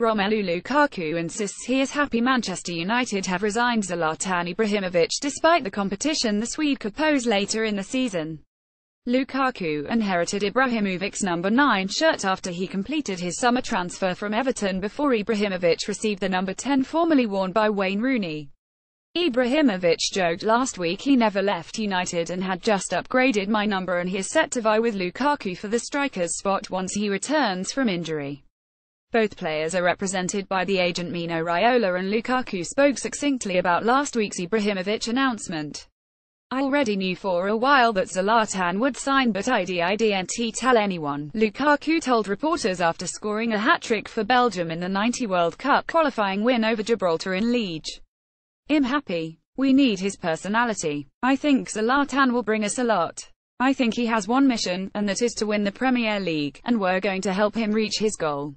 Romelu Lukaku insists he is happy Manchester United have resigned Zlatan Ibrahimovic despite the competition the Swede could pose later in the season. Lukaku inherited Ibrahimovic's number 9 shirt after he completed his summer transfer from Everton before Ibrahimovic received the number 10 formerly worn by Wayne Rooney. Ibrahimovic joked last week he never left United and had just upgraded my number and he is set to vie with Lukaku for the striker's spot once he returns from injury. Both players are represented by the agent Mino Raiola, and Lukaku spoke succinctly about last week's Ibrahimovic announcement. "I already knew for a while that Zlatan would sign, but I didn't tell anyone," Lukaku told reporters after scoring a hat-trick for Belgium in the '90 World Cup qualifying win over Gibraltar in Liege. "I'm happy. We need his personality. I think Zlatan will bring us a lot. I think he has one mission, and that is to win the Premier League, and we're going to help him reach his goal."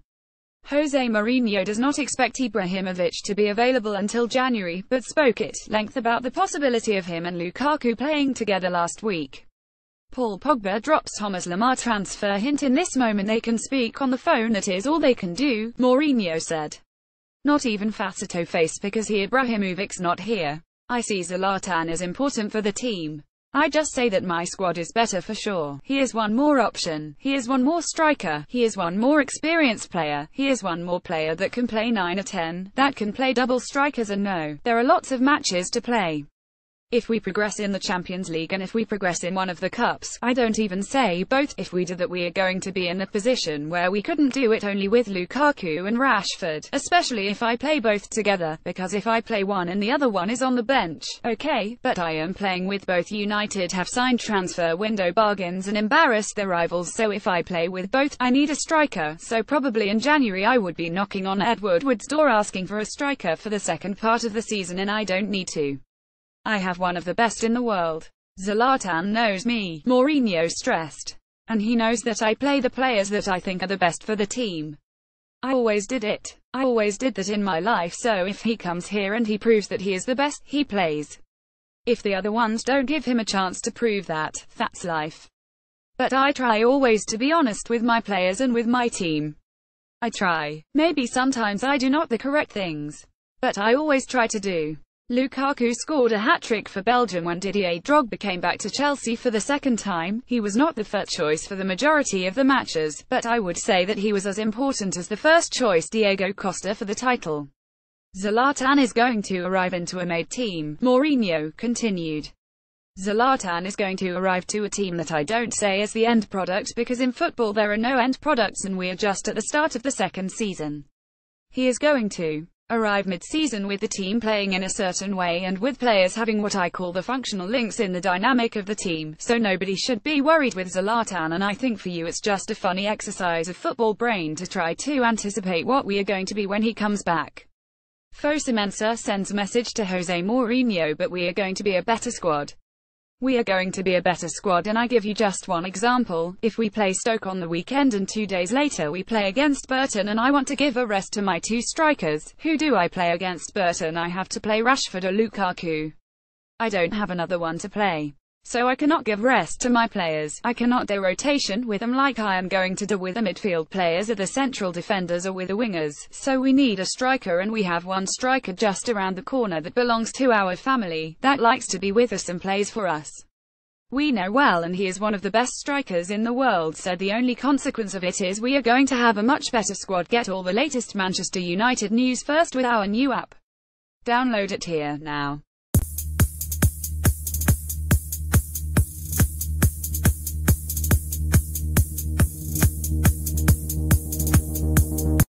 Jose Mourinho does not expect Ibrahimovic to be available until January, but spoke at length about the possibility of him and Lukaku playing together last week. Paul Pogba drops Thomas Lemar transfer hint. "In this moment they can speak on the phone, that is all they can do," Mourinho said. "Not even face because Ibrahimovic's not here. I see Zlatan as important for the team. I just say that my squad is better for sure. He is one more option. He is one more striker. He is one more experienced player. He is one more player that can play 9 or 10, that can play double strikers, and no, there are lots of matches to play. If we progress in the Champions League and if we progress in one of the cups, I don't even say both, if we do that we are going to be in a position where we couldn't do it only with Lukaku and Rashford, especially if I play both together, because if I play one and the other one is on the bench, okay, but I am playing with both. United have signed transfer window bargains and embarrassed their rivals, so if I play with both, I need a striker, so probably in January I would be knocking on Ed Woodward's door asking for a striker for the second part of the season, and I don't need to. I have one of the best in the world. Zlatan knows me," Mourinho stressed. "And he knows that I play the players that I think are the best for the team. I always did it. I always did that in my life, so if he comes here and he proves that he is the best, he plays. If the other ones don't give him a chance to prove that, that's life. But I try always to be honest with my players and with my team. I try. Maybe sometimes I do not the correct things, but I always try to do." Lukaku scored a hat-trick for Belgium when Didier Drogba came back to Chelsea for the second time. He was not the first choice for the majority of the matches, but I would say that he was as important as the first choice Diego Costa for the title. "Zlatan is going to arrive into a made team," Mourinho continued. "Zlatan is going to arrive to a team that I don't say is the end product, because in football there are no end products and we are just at the start of the second season. He is going to arrive mid-season with the team playing in a certain way and with players having what I call the functional links in the dynamic of the team, so nobody should be worried with Zlatan, and I think for you it's just a funny exercise of football brain to try to anticipate what we are going to be when he comes back." Fosu Mensah sends a message to Jose Mourinho, "But we are going to be a better squad. We are going to be a better squad, and I give you just one example. If we play Stoke on the weekend and 2 days later we play against Burton and I want to give a rest to my 2 strikers, who do I play against Burton? I have to play Rashford or Lukaku. I don't have another one to play. So I cannot give rest to my players. I cannot do rotation with them like I am going to do with the midfield players or the central defenders or with the wingers. So we need a striker, and we have one striker just around the corner that belongs to our family, that likes to be with us and plays for us. We know well, and he is one of the best strikers in the world," said. "The only consequence of it is we are going to have a much better squad." Get all the latest Manchester United news first with our new app. Download it here now.